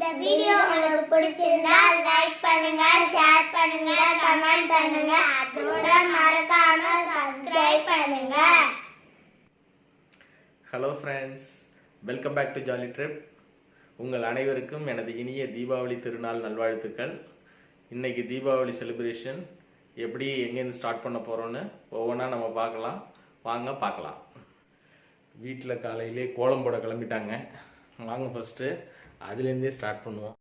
இந்த வீடியோ உங்களுக்கு பிடிச்சிருந்தா லைக் பண்ணுங்க, ஷேர் பண்ணுங்க, கமெண்ட் பண்ணுங்க. அதோட மறக்காம சப்ஸ்கிரைப் பண்ணுங்க. Hello friends, welcome back to jolly trip. உங்கள் அனைவருக்கும் எனது இனிய தீபாவளி திருநாள் நல்வாழ்த்துக்கள். இன்னைக்கு தீபாவளி செலிப்ரேஷன் எப்படி எங்கேருந்து ஸ்டார்ட் பண்ண போகிறோன்னு ஒவ்வொன்றா நம்ம பார்க்கலாம். வாங்க பார்க்கலாம். வீட்டில் காலையிலே கோலம் போட கிளம்பிட்டாங்க. வாங்க ஃபஸ்ட்டு அதுலேருந்தே ஸ்டார்ட் பண்ணுவோம்.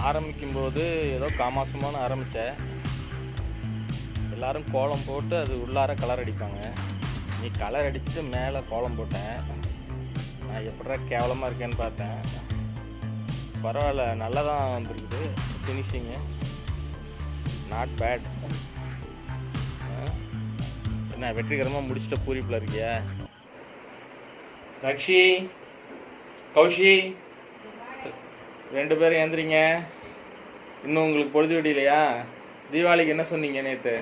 ஆரம்பிக்கும்போது ஏதோ காமாசமான ஆரம்பித்தேன். எல்லோரும் கோலம் போட்டு அது உள்ளார கலர் அடிப்பாங்க. நீ கலர் அடிச்சுட்டு மேலே கோலம் போட்டேன். நான் எப்படா கேவலமாக இருக்கேன்னு பார்த்தேன். பரவாயில்ல, நல்லா தான் வந்துருக்குது ஃபினிஷிங்கு, நாட் பேட். என்ன வெற்றிகரமாக முடிச்சுட்ட பூரிப்பில் இருக்கியா? ரக்ஷி, கௌஷி, 2 பேரும் ஏந்திரிங்க. இன்னும் உங்களுக்கு பொழுது விடியலையா? தீபாவளிக்கு என்ன சொன்னீங்க? நேற்று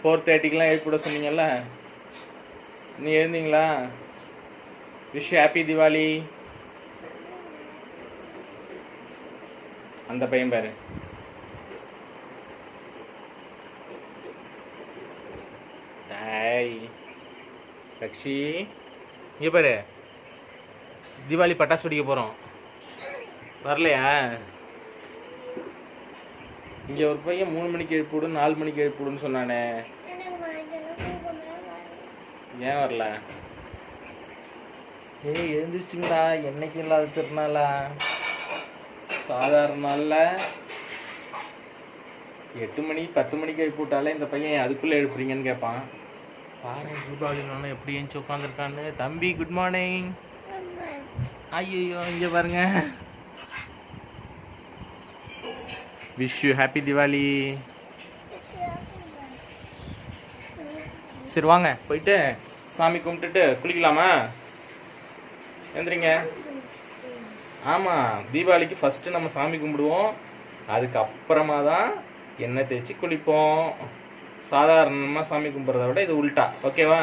4:30க்கெலாம் எழுப்பிட சொன்னீங்கல்ல, நீ எழுந்தீங்களா? Wish happy Deepavali. அந்த பையன் பாரு, ரக்ஷி இங்கே பாரு, தீபாவளி பட்டாசு வெடிக்க போகிறோம். வரலையா? இங்கே ஒரு பையன் 3 மணிக்கு எழுப்பிவிடு, 4 மணிக்கு எழுப்பிவிடுன்னு சொன்னானே, ஏன் வரல? ஏய் எழுந்திரிச்சிங்களா? என்னைக்கும் இல்லாத திருநாளா? சாதாரண நாளில் 8 மணி 10 மணிக்கு எழுப்பி விட்டாலே இந்த பையன் அதுக்குள்ளே எழுப்புறீங்கன்னு கேட்பான். பாரு தீபாவளினாலும் எப்படி ஏஞ்சி உட்காந்துருக்கான்னு. தம்பி குட் மார்னிங். ஐயோ இங்கே பாருங்க. Wish you happy Deepavali. சரி வாங்க போயிட்டு சாமி கும்பிட்டுட்டு குளிக்கலாமா? எந்திரிங்க. ஆமாம், தீபாவளிக்கு ஃபஸ்ட்டு நம்ம சாமி கும்பிடுவோம், அதுக்கப்புறமா தான் எண்ணெய் தேய்ச்சி குளிப்போம். சாதாரணமாக சாமி கும்பிட்றத விட இது உல்ட்டா. ஓகேவா?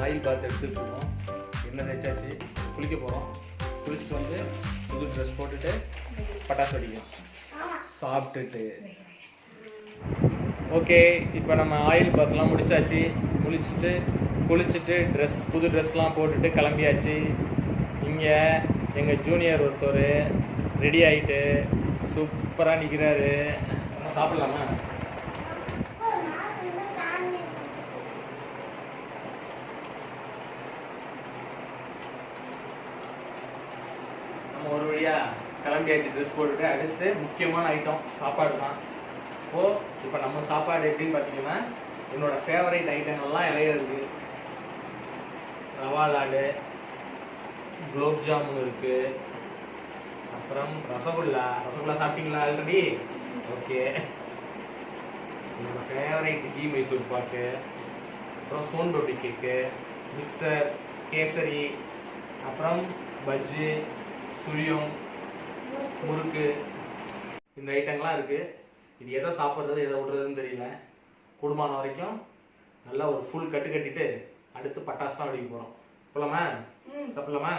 ஆயில் பாத் எடுத்துகிட்டு இருக்கோம். எண்ணெய் தேய்ச்சாச்சு, குளிக்க போகிறோம். குளிச்சுட்டு வந்து புது ட்ரெஸ் போட்டுட்டு பட்டாசு வெடிக்கும் சாப்பிட்டுட்டு. ஓகே, இப்போ நம்ம ஆயில் பாத்லாம் முடிச்சாச்சு. குளிச்சுட்டு புது ட்ரெஸ்லாம் போட்டுட்டு கிளம்பியாச்சு. இங்கே எங்கள் ஜூனியர் ஒருத்தர் ரெடி ஆகிட்டு சூப்பராக நிற்கிறாரு. சாப்பிட்லாமா? ஒரு வழியாக கிளம்பியாச்சு ட்ரெஸ் போட்டுட்டு. அடுத்து முக்கியமான ஐட்டம் சாப்பாடு தான். இப்போ நம்ம சாப்பாடு எப்படின்னு பார்த்தீங்கன்னா, என்னோட ஃபேவரைட் ஐட்டங்கள்லாம் நிறைய இருக்குது. ரவா லாடு, குலோப் ஜாமுன் இருக்குது, அப்புறம் ரசகுல்லா சாப்பிட்டீங்களா ஆல்ரெடி? ஓகே. என்னோட ஃபேவரைட் கீ மைசூர் பாக்கு, அப்புறம் சோன் பப்டி கேக்கு, மிக்சர், கேசரி, அப்புறம் பஜ்ஜி, சுழியம், முறுக்கு, இந்த ஐட்டங்கள்லாம் இருக்குது. இது எதை சாப்பிட்றது எதை விடுறதுன்னு தெரியல. கூடுமான வரைக்கும் நல்லா ஒரு ஃபுல் கட்டு கட்டிட்டு அடுத்து பட்டாசு தான் வெடிக்க போகிறோம். போலாமா? சாப்பிடலாமா?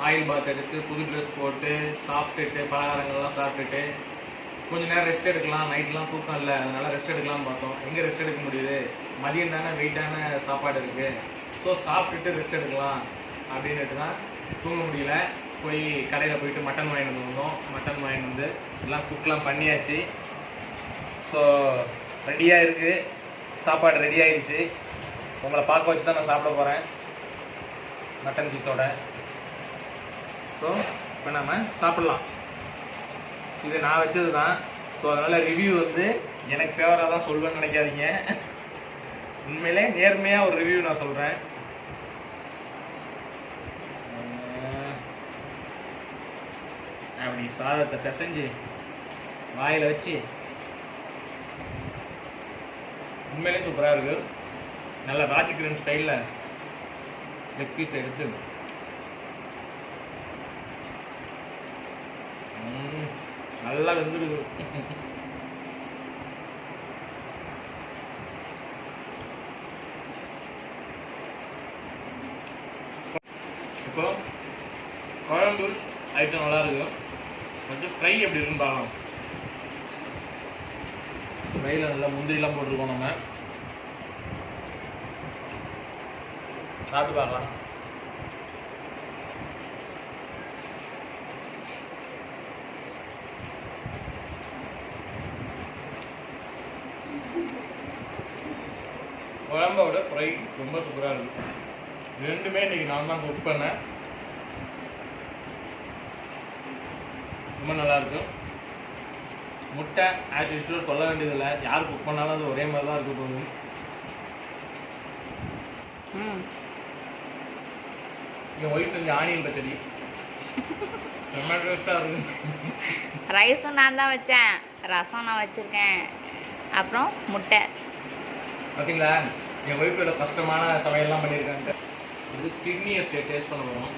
ஆயில் பாத் எடுத்து புது ட்ரெஸ் போட்டு சாப்பிட்டுட்டு பலகாரங்கள்லாம் சாப்பிட்டுட்டு கொஞ்சம் நேரம் ரெஸ்ட் எடுக்கலாம். நைட்லாம் தூக்கம் இல்லை, அதனால ரெஸ்ட் எடுக்கலாம்னு பார்த்தோம். எங்கே ரெஸ்ட் எடுக்க முடியுது? மதியம் தானே வெயிட்டான சாப்பாடு இருக்குது. ஸோ சாப்பிட்டுட்டு ரெஸ்ட் எடுக்கலாம் அப்படின்னுட்டு தான் தூங்க முடியல. போய் கடையில் போயிட்டு மட்டன் வாங்கிட்டு வந்தோம். மட்டன் வாங்கிட்டு வந்து எல்லாம் குக்லாம் பண்ணியாச்சு. ஸோ ரெடியாக இருக்குது, சாப்பாடு ரெடி ஆகிடுச்சு. உங்களை பார்க்க வச்சு தான் நான் சாப்பிட போகிறேன் மட்டன் பீஸோட. ஸோ இப்போ நம்ம சாப்பிட்லாம். இது நான் வச்சது தான். ஸோ அதனால் ரிவ்யூ வந்து எனக்கு ஃபேவராக தான் சொல்வேன்னு நினைக்காதீங்க. உண்மையிலே நேர்மையாக ஒரு ரிவ்யூ நான் சொல்கிறேன். அப்படி சாதத்தை பிசைஞ்சு வாயில் வச்சு உண்மையிலே சூப்பராக இருக்குது. நல்லா ராஜகிரன் ஸ்டைலில் லெக் பீஸ் எடுத்து நல்லா வெந்துருக்கு. இப்போ குழம்பு ஐட்டம் நல்லா இருக்கு. கொஞ்சம் ஃப்ரை எப்படி இருக்குன்னு பார்க்கலாம். ஃப்ரையில் நல்லா முந்திரிலாம் போட்டிருக்கோம். நம்ம சாப்பிட்டு பார்க்கலாம். விட ஃப்ரை ரொம்ப சூப்பராக இருக்கு. ரெண்டுமே இன்னைக்கு நான் தான் குக் பண்ணேன். ரொம்ப நல்லா இருக்கு. முட்டை ஆஸ் யூஷுவல் சொல்ல வேண்டியதில்லை, யார் குக் பண்ணாலும் அது ஒரே மாதிரி தான் இருக்க போகுது. என் ஒய்ஃப் செஞ்ச ஆனியன் பச்சடி ரொம்ப டேஸ்ட்டாக இருக்கு. ரைஸும் நான் தான் வச்சேன், ரசம் நான் வச்சுருக்கேன், அப்புறம் முட்டை. பார்த்தீங்களா என் ஒய்ஃபோட கஷ்டமான சமையல்லாம் பண்ணியிருக்கான்ட்டு. இது கிட்னியை டேஸ்ட் பண்ண போகிறோம்.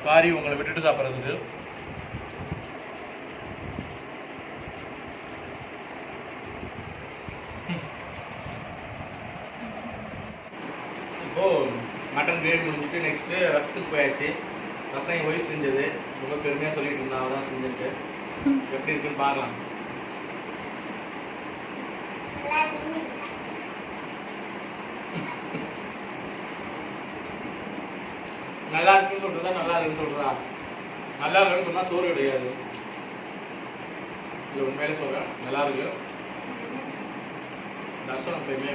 சாரி உங்களை விட்டுட்டு சாப்பிட்றதுக்கு. இப்போது மட்டன் கிரேவி முடிஞ்சிட்டு நெக்ஸ்ட்டு ரசத்துக்கு போயாச்சு. ரசம் என் ஒய்ஃப் செஞ்சது, ரொம்ப பெருமையாக சொல்லிட்டு இருந்தா அவள் தான் செஞ்சுட்டு. எப்படி இருக்குன்னு பார்க்கலாம். நல்லா இருக்குன்னு சொல்றதா நல்லா இருக்குன்னு சொல்றதா? நல்லா இருக்குன்னு சொன்னா சோறு கிடையாது. இல்லை உண்மையிலே சொல்றேன், நல்லா இருக்கு. ரசம் எப்பயுமே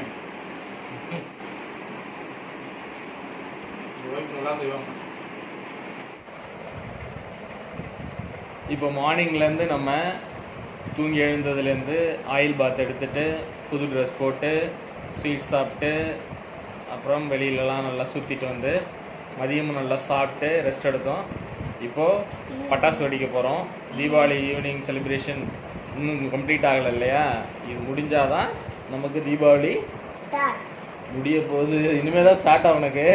நல்லா செய்வாங்க. இப்போ மார்னிங்லேருந்து நம்ம தூங்கி எழுந்ததுலேருந்து ஆயில் பாத் எடுத்துகிட்டு புது ட்ரெஸ் போட்டு ஸ்வீட் சாப்பிட்டு அப்புறம் வெளியிலலாம் நல்லா சுற்றிட்டு வந்து மதியமும் நல்லா சாப்பிட்டு ரெஸ்ட் எடுத்தோம். இப்போது பட்டாசு வெடிக்க போகிறோம். தீபாவளி ஈவினிங் செலிப்ரேஷன் இன்னும் கம்ப்ளீட் ஆகலை இல்லையா? இது முடிஞ்சாதான் நமக்கு தீபாவளி முடிய போகுது. இனிமேல் தான் ஸ்டார்ட் ஆகும். உனக்கு